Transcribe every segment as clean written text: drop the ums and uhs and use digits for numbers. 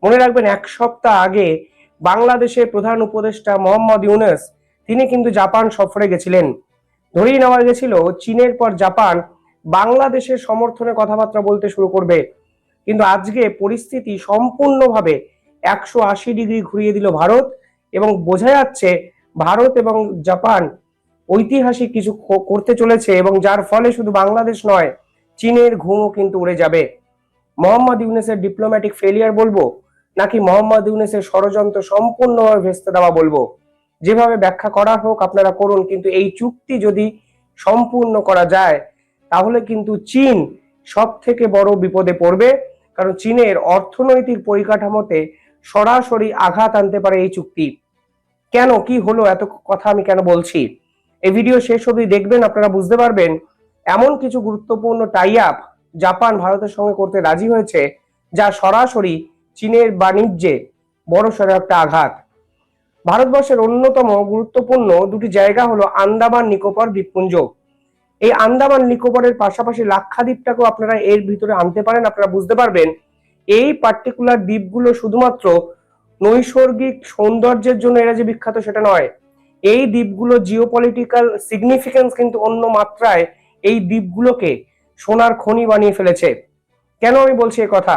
মনে রাখবেন, এক সপ্তাহ আগে বাংলাদেশের প্রধান উপদেষ্টা মোহাম্মদ ইউনূস তিনি কিন্তু জাপান সফরে গেছিলেন। ধরেই নেওয়া গেছিল চীনের পর জাপান বাংলাদেশের সমর্থনে কথাবার্তা বলতে শুরু করবে, কিন্তু আজকে পরিস্থিতি সম্পূর্ণভাবে 180 ডিগ্রি ঘুরিয়ে দিল ভারত, এবং বোঝা যাচ্ছে ভারত এবং জাপান ঐতিহাসিক কিছু করতে চলেছে, এবং যার ফলে শুধু বাংলাদেশ নয়, চীনের ঘুমও কিন্তু উড়ে যাবে। মোহাম্মদ ইউনূসের ডিপ্লোম্যাটিক ফেলিয়ার বলবো, নাকি মোহাম্মদ ইউনূসের ষড়যন্ত্র সম্পূর্ণভাবে ভেস্তে দেওয়া বলবো? যেভাবে ব্যাখ্যা করা হোক আপনারা করুন, কিন্তু এই চুক্তি যদি সম্পূর্ণ করা যায় তাহলে কিন্তু চীন সব থেকে বড় বিপদে পড়বে, কারণ চীনের অর্থনৈতিক পরিকাঠামোতে সরাসরি আঘাত আনতে পারে এই চুক্তি। কেন, কি হলো, এত কথা আমি কেন বলছি? এই ভিডিও শেষ অবধি দেখবেন, আপনারা বুঝতে পারবেন এমন কিছু গুরুত্বপূর্ণ টাই আপ জাপান ভারতের সঙ্গে করতে রাজি হয়েছে, যা সরাসরি চীনের বাণিজ্যে বড়সড় একটা আঘাত। ভারতবর্ষের অন্যতম গুরুত্বপূর্ণ দুটি জায়গা হলো আন্দামান নিকোবর দ্বীপপুঞ্জ। এই আন্দামান নিকোবরের পাশাপাশি লাক্ষাদ্বীপটাকেও আপনারা এর ভিতরে আনতে পারেন। আপনারা বুঝতে পারবেন এই পার্টিকুলার দ্বীপগুলো শুধুমাত্র নৈসর্গিক সৌন্দর্যের জন্য এরা যে বিখ্যাত সেটা নয়, এই দ্বীপগুলো জিওপলিটিক্যাল সিগনিফিকেন্স কিন্তু অন্য মাত্রায় এই দ্বীপগুলোকে সোনার খনি বানিয়ে ফেলেছে। কেন আমি বলছি এ কথা?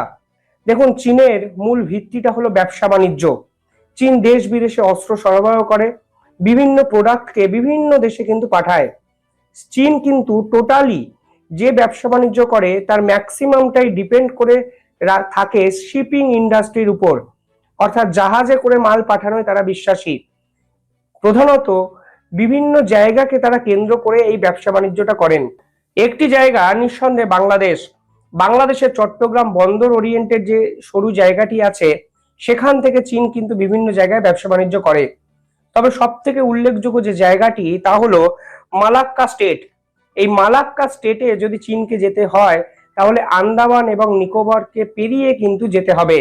দেখুন, চীনের মূল ভিত্তিটা হলো ব্যবসা বাণিজ্য। চীন দেশ বিদেশে অস্ত্র সরবরাহ করে, বিভিন্ন প্রোডাক্টকে বিভিন্ন দেশে কিন্তু পাঠায়। চীন কিন্তু টোটালি যে ব্যবসা বাণিজ্য করে তার ম্যাক্সিমামটাই ডিপেন্ড করে থাকে শিপিং ইন্ডাস্ট্রির উপর, অর্থাৎ জাহাজে করে মাল পাঠানোয় তারা বিশ্বাসী। প্রধানত বিভিন্ন জায়গাকে তারা কেন্দ্র করে এই ব্যবসা বাণিজ্যটা করেন। একটি জায়গা নিঃসন্দেহে বাংলাদেশ। বাংলাদেশের চট্টগ্রাম বন্দর ওরিয়েন্টেড যে সরু জায়গাটি আছে, সেখান থেকে চীন কিন্তু বিভিন্ন জায়গায় ব্যবসা বাণিজ্য করে। তবে সব থেকে উল্লেখযোগ্য যে জায়গাটি তা হলো মালাক্কা স্টেট। এই মালাক্কা স্টেটে যদি চীনকে যেতে হয় তাহলে আন্দামান এবং নিকোবরকে পেরিয়ে কিন্তু যেতে হবে।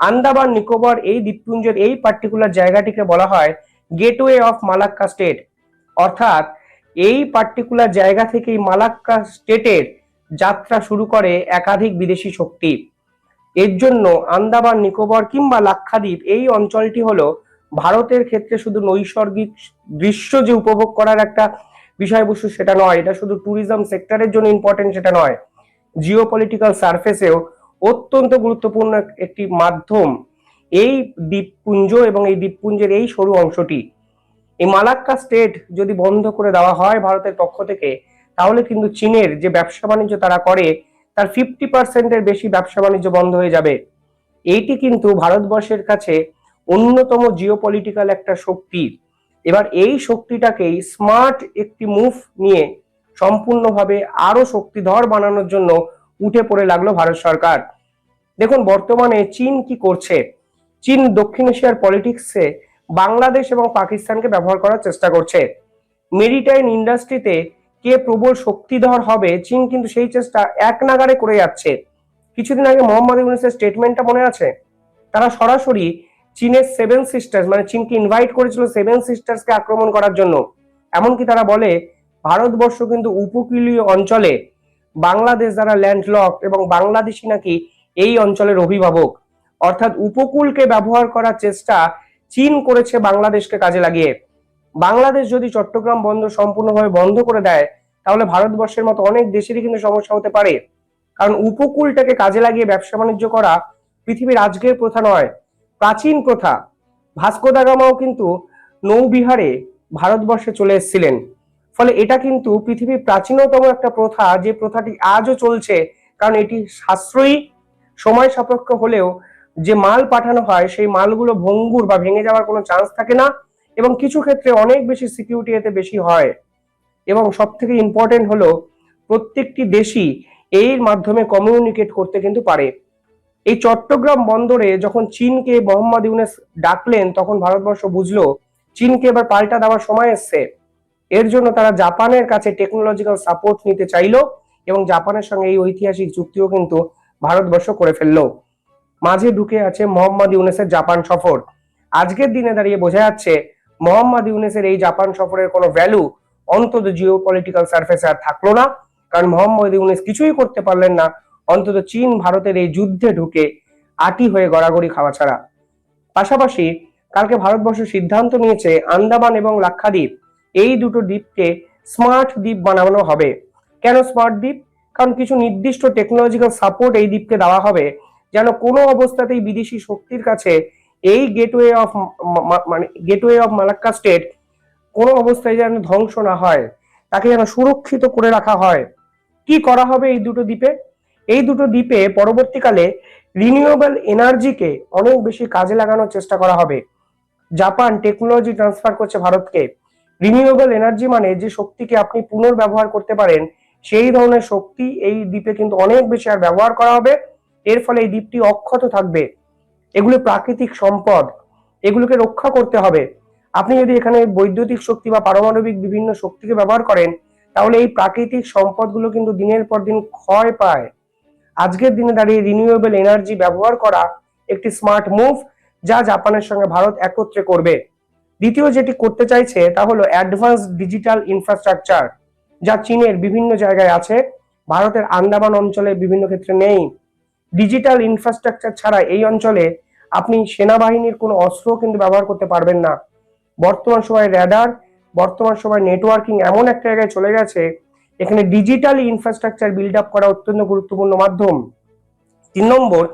আন্দামান নিকোবর এই দ্বীপপুঞ্জের এই পার্টিকুলার জায়গাটিকে বলা হয় গেটওয়ে অফ মালাক্কা স্টেট, অর্থাৎ এই পার্টিকুলার জায়গা থেকেই মালাক্কা স্টেটের যাত্রা শুরু করে একাধিক বিদেশি শক্তি। এর জন্য আন্দামান নিকোবর কিংবা লাক্ষাদ্বীপ এই অঞ্চলটি হলো ভারতের ক্ষেত্রে শুধু নৈসর্গিক দৃশ্য যে উপভোগ করার একটা বিষয়বস্তু সেটা নয়, এটা শুধু ট্যুরিজম সেক্টরের জন্য ইম্পর্টেন্ট সেটা নয়, জিওপলিটিক্যাল সারফেসেও অত্যন্ত গুরুত্বপূর্ণ একটি মাধ্যম এই দ্বীপপুঞ্জ এবং এই দ্বীপপুঞ্জের এই সরু অংশটি। এই মালাক্কা স্টেট যদি বন্ধ করে দেওয়া হয় ভারতের পক্ষ থেকে, তাহলে কিন্তু চীনের যে ব্যবসা বাণিজ্য তারা করে তার 50% বেশি ব্যবসা বাণিজ্য বন্ধ হয়ে যাবে। এইটি কিন্তু ভারতবর্ষের কাছে অন্যতম জিওপলিটিক্যাল একটা শক্তি। এবার এই শক্তিটাকেই স্মার্ট একটি মুভ নিয়ে সম্পূর্ণভাবে আরো শক্তিধর বানানোর জন্য উঠে পড়ে লাগলো ভারত সরকার। দেখুন, বর্তমানে চীন কি করছে। চীন দক্ষিণ এশিয়ার পলিটিক্সে বাংলাদেশ এবং পাকিস্তানকে ব্যবহার করার চেষ্টা করছে। মেরিটাইম ইন্ডাস্ট্রিতে কে প্রবল শক্তিধর হবে, চীন কিন্তু সেই চেষ্টা এক নাগাড়ে করে যাচ্ছে। কিছুদিন আগে মোহাম্মদ ইউনূসের স্টেটমেন্টটা মনে আছে? তারা সরাসরি চীনের সেভেন সিস্টার্স, মানে চীনকে ইনভাইট করেছিল সেভেন সিস্টার্সকে আক্রমণ করার জন্য। এমনকি তারা বলে ভারতবর্ষ কিন্তু উপকূলীয় অঞ্চলে বাংলাদেশ দ্বারা ল্যান্ডলক, এবং বাংলাদেশি নাকি এই অঞ্চলের অভিভাবক, অর্থাৎ উপকূলকে ব্যবহার করার চেষ্টা চীন করেছে বাংলাদেশকে কাজে লাগিয়ে। বাংলাদেশ যদি চট্টগ্রাম বন্দর সম্পূর্ণভাবে বন্ধ করে দেয় তাহলে ভারতবর্ষের মতো অনেক দেশেরই কিন্তু সমস্যা হতে পারে, কারণ উপকূলটাকে কাজে লাগিয়ে ব্যবসা বাণিজ্য করা পৃথিবীর আজকের প্রথা নয়, প্রাচীন প্রথা। ভাস্কো দা গামাও কিন্তু নৌবিহারে ভারতবর্ষে চলে এসেছিলেন। ফলে এটা কিন্তু পৃথিবীর প্রাচীনতম একটা প্রথা, যে প্রথাটি আজও চলছে, কারণ এটি সাশ্রয়ী, সময় সাপেক্ষ হলেও যে মাল পাঠানো হয় সেই মালগুলো ভঙ্গুর বা ভেঙে যাওয়ার কোনো চান্স থাকে না, এবং কিছু ক্ষেত্রে অনেক বেশি সিকিউরিটি এতে বেশি হয়। এবং সব থেকে ইম্পর্টেন্ট হলো প্রত্যেকটি দেশই এর মাধ্যমে কমিউনিকেট করতে কিন্তু পারে। এই চট্টগ্রাম বন্দরে যখন চীনকে মোহাম্মদ ইউনূস ডাকলেন তখন ভারতবর্ষ বুঝলো চীনকে এবার পাল্টা দেওয়ার সময় এসছে। এর জন্য তারা জাপানের কাছে টেকনোলজিক্যাল সাপোর্ট নিতে চাইলো, এবং জাপানের সঙ্গে এই ঐতিহাসিক চুক্তিও কিন্তু ভারতবর্ষ করে ফেললো। মাঝে ঢুকে আছে মোহাম্মদ ইউনূসের জাপান সফর। আজকের দিনে দাঁড়িয়ে বোঝা যাচ্ছে মোহাম্মদ ইউনূসের এই জাপান সফরের কোনো ভ্যালু অন্তত জিও পলিটিক্যাল সার্ফেসে আর থাকলো না, কারণ মোহাম্মদ ইউনূস কিছুই করতে পারলেন না অন্তত চীন ভারতের এই যুদ্ধে ঢুকে আটি হয়ে গড়াগড়ি খাওয়া ছাড়া। পাশাপাশি কালকে ভারতবর্ষ সিদ্ধান্ত নিয়েছে আন্দামান এবং লাক্ষাদ্বীপ এই দুটো দ্বীপকে স্মার্ট দ্বীপ বানানো হবে। কেন স্মার্ট দ্বীপ? কারণ কিছু নির্দিষ্ট টেকনোলজিক্যাল সাপোর্ট এই দ্বীপকে দেওয়া হবে, যেন কোনো অবস্থাতেই বিদেশি শক্তির কাছে এই গেটওয়ে অফ মালাক্কা স্টেট কোনো অবস্থায় যেন ধ্বংস না হয়, তাকে যেন সুরক্ষিত করে রাখা হয়। কি করা হবে এই দুটো দ্বীপে? এই দুটো দ্বীপে পরবর্তীকালে রিনিউয়েবল এনার্জিকে অনেক বেশি কাজে লাগানোর চেষ্টা করা হবে। জাপান টেকনোলজি ট্রান্সফার করছে ভারতকে। রিনিউয়েবল এনার্জি মানে যে শক্তিকে আপনি পুনর্ব্যবহার করতে পারেন, সেই ধরনের শক্তি এই দ্বীপে কিন্তু অনেক বেশি আর ব্যবহার করা হবে। এর ফলে এই দ্বীপটি অক্ষত থাকবে। এগুলো প্রাকৃতিক সম্পদ, এগুলোকে রক্ষা করতে হবে। আপনি যদি এখানে বৈদ্যুতিক শক্তি বা পারমাণবিক বিভিন্ন শক্তিকে ব্যবহার করেন, তাহলে এই প্রাকৃতিক সম্পদগুলো কিন্তু দিনের পর দিন ক্ষয় পায়। আজকের দিনে দাঁড়িয়ে রিনিউয়েবল এনার্জি ব্যবহার করা একটি স্মার্ট মুভ, যা জাপানের সঙ্গে ভারত একত্রে করবে। দ্বিতীয় যেটি করতে চাইছে তা হলো অ্যাডভান্স ডিজিটাল ইনফ্রাস্ট্রাকচার, যা চীনের বিভিন্ন জায়গায় আছে, ভারতের আন্দামান অঞ্চলে বিভিন্ন ক্ষেত্রে নেই। ডিজিটাল ইনফ্রাস্ট্রাকচার ছাড়া এই অঞ্চলে আপনি সেনাবাহিনীর কোনো অস্ত্র কিন্তু ব্যবহার করতে পারবেন না। বর্তমান সময়ে র্যাডার, বর্তমান সময় নেটওয়ার্কিং এমন একটা জায়গায় চলে গেছে, এখানে ডিজিটালি ইনফ্রাস্ট্রাকচার বিল্ড আপ করা অত্যন্ত গুরুত্বপূর্ণ মাধ্যম। 3 নম্বর,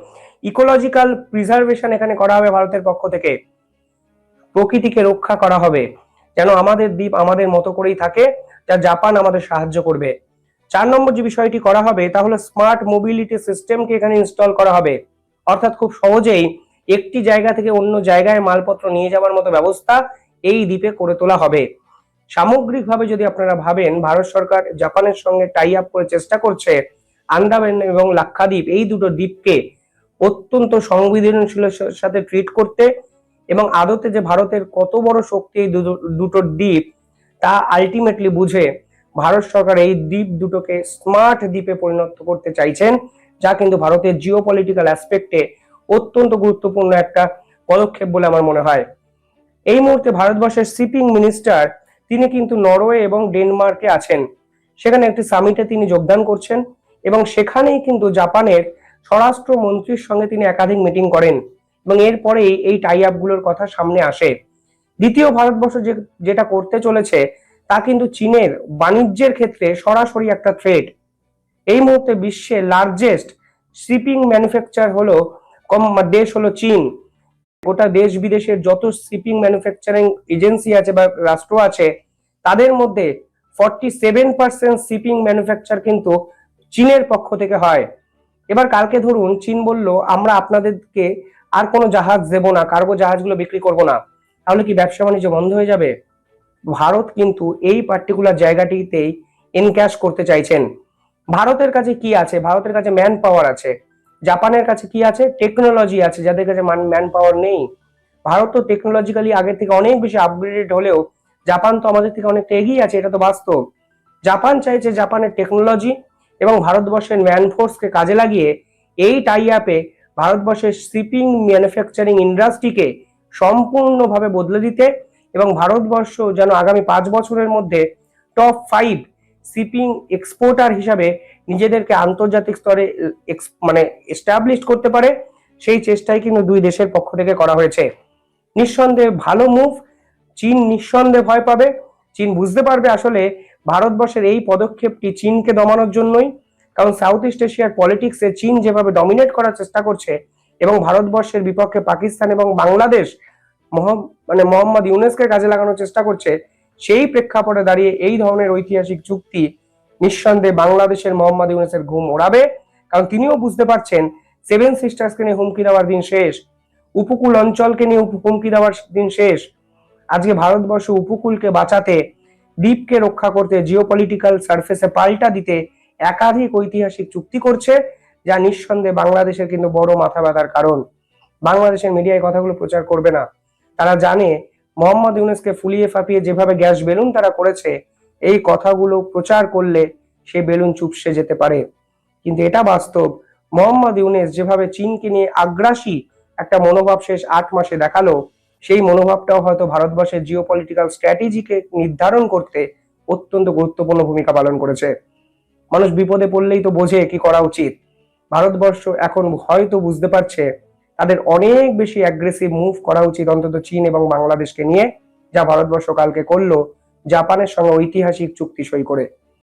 ইকোলজিক্যাল প্রিজার্ভেশন এখানে করা হবে ভারতের পক্ষ থেকে। প্রকৃতিকে রক্ষা করা হবে, যেন আমাদের দ্বীপ আমাদের মতো করেই থাকে, যা জাপান আমাদের সাহায্য করবে। 4 নম্বর যে বিষয়টি করা হবে তা হলো স্মার্ট মোবিলিটি সিস্টেমকে এখানে ইনস্টল করা হবে। অর্থাৎ খুব সহজেই একটি জায়গা থেকে অন্য জায়গায় মালপত্র নিয়ে যাওয়ার মতো ব্যবস্থা এই দ্বীপে করে তোলা হবে। সামগ্রিকভাবে যদি আপনারা ভাবেন, ভারত সরকার জাপানের সঙ্গে টাই আপ করে চেষ্টা করছে আন্দামান এবং লাক্ষাদ্বীপ এই দুটো দ্বীপকে অত্যন্ত সংবেদনশীলের সাথে ট্রিট করতে, এবং আদতে যে ভারতের কত বড় শক্তি এই দুটো দ্বীপ তা আলটিমেটলি বুঝে ভারত সরকার এই দ্বীপ দুটোকে স্মার্ট দ্বীপে পরিণত করতে চাইছেন, যা কিন্তু ভারতের জিও পলিটিক্যাল অ্যাসপেক্টে অত্যন্ত গুরুত্বপূর্ণ একটা পদক্ষেপ বলে আমার মনে হয়। এই মুহূর্তে ভারতবর্ষের শিপিং মিনিস্টার তিনি কিন্তু নরওয়ে এবং ডেনমার্কে আছেন। সেখানে একটি সামিটে তিনি যোগদান করছেন, এবং সেখানেই কিন্তু জাপানের স্বরাষ্ট্র মন্ত্রীর সঙ্গে তিনি একাধিক মিটিং করেন, এবং এরপরেই এই টাই আপ গুলোর কথা সামনে আসে। দ্বিতীয় ভারতবর্ষ যেটা করতে চলেছে তা কিন্তু চীনের বাণিজ্যের ক্ষেত্রে সরাসরি একটা থ্রেট। এই মুহূর্তে বিশ্বের লার্জেস্ট শিপিং ম্যানুফ্যাকচার হলো দেশ হলো চীন। গোটা দেশ বিদেশের যত শিপিং ম্যানুফ্যাকচারিং এজেন্সি আছে বা রাষ্ট্র আছে, তাদের মধ্যে 47% শিপিং ম্যানুফ্যাকচার কিন্তু চীনের পক্ষ থেকে হয়। এবার কালকে ধরুন চীন বলল আমরা আপনাদেরকে আর কোনো জাহাজ দেবো না, কার্গো জাহাজগুলো বিক্রি করব না, তাহলে কি ব্যবসা বাণিজ্য বন্ধ হয়ে যাবে? ভারত কিন্তু এই পার্টিকুলার জায়গাটিতেই এনক্যাশ করতে চাইছেন। ভারতের কাছে কি আছে? ভারতের কাছে ম্যান পাওয়ার আছে। জাপানের কাছে কি আছে? টেকনোলজি আছে, যাদের কাছে ম্যান পাওয়ার নেই। ভারত তো টেকনোলজিক্যালি আগের থেকে অনেক বেশি আপগ্রেডেড হলেও জাপান তো আমাদের থেকে অনেকটা এগিয়ে আছে, এটা তো বাস্তব। জাপান চাইছে জাপানের টেকনোলজি এবং ভারতবর্ষের ম্যানফোর্সকে কাজে লাগিয়ে এই টাই আপে ভারতবর্ষের শিপিং ম্যানুফ্যাকচারিং ইন্ডাস্ট্রিকে সম্পূর্ণভাবে বদলে দিতে, এবং ভারতবর্ষ যেন আগামী 5 বছরের মধ্যে টপ 5 শিপিং এক্সপোর্টার হিসাবে নিজেদেরকে আন্তর্জাতিক স্তরে এস্টাবলিশ করতে পারে, সেই চেষ্টাই কিন্তু দুই দেশের পক্ষ থেকে করা হয়েছে। নিঃসন্দেহে ভালো মুভ। চীন নিঃসন্দেহে ভয় পাবে। চীন বুঝতে পারবে আসলে ভারতবর্ষের এই পদক্ষেপটি চীনকে দমানোর জন্যই, কারণ সাউথ ইস্ট এশিয়ার পলিটিক্সে চীন যেভাবে ডমিনেট করার চেষ্টা করছে এবং ভারতবর্ষের বিপক্ষে পাকিস্তান এবং বাংলাদেশ মোহাম্মদ ইউনূসকে কাজে লাগানোর চেষ্টা করছে, সেই প্রেক্ষাপটে দাঁড়িয়ে এই ধরনের ঐতিহাসিক চুক্তি নিঃসন্দেহে বাংলাদেশের মোহাম্মদ ইউনূসের ঘুম ওড়াবে। কারণ তিনিও বুঝতে পারছেন 7 সিস্টার্সকে নিয়ে হুমকি দেওয়ার দিন শেষ, উপকূল অঞ্চলকে নিয়ে হুমকি দেওয়ার দিন শেষ। আজকে ভারতবর্ষ উপকূলকে বাঁচাতে, দ্বীপকে রক্ষা করতে, জিওপলিটিক্যাল সারফেসে পাল্টা দিতে একাধিক ঐতিহাসিক চুক্তি করছে, যা নিঃসন্দেহে বাংলাদেশের কিন্তু বড় মাথা ব্যথার কারণ। বাংলাদেশের মিডিয়ায় কথাগুলো প্রচার করবে না। তারা জানে মোহাম্মদ ইউনূসকে ফুলিয়ে ফাঁপিয়ে যেভাবে গ্যাস বেলুন তারা করেছে, এই কথাগুলো প্রচার করলে সে বেলুন চুপসে যেতে পারে। কিন্তু এটা বাস্তব, মোহাম্মদ ইউনূস যেভাবে চীনকে নিয়ে আগ্রাসী একটা মনোভাব শেষ 8 মাসে দেখালো, সেই মনোভাবটাও হয়তো ভারতবর্ষের জিওপলিটিক্যাল স্ট্র্যাটেজিকে নির্ধারণ করতে অত্যন্ত গুরুত্বপূর্ণ ভূমিকা পালন করেছে। মানুষ বিপদে পড়লেই তো বোঝে কি করা উচিত। ভারতবর্ষ এখন হয়তো বুঝতে পারছে তাদের অনেক বেশি অ্যাগ্রেসিভ মুভ করা উচিত অন্তত চীন এবং বাংলাদেশকে নিয়ে, যা ভারতবর্ষ কালকে করলো জাপানের সঙ্গে ঐতিহাসিক চুক্তি সই করে।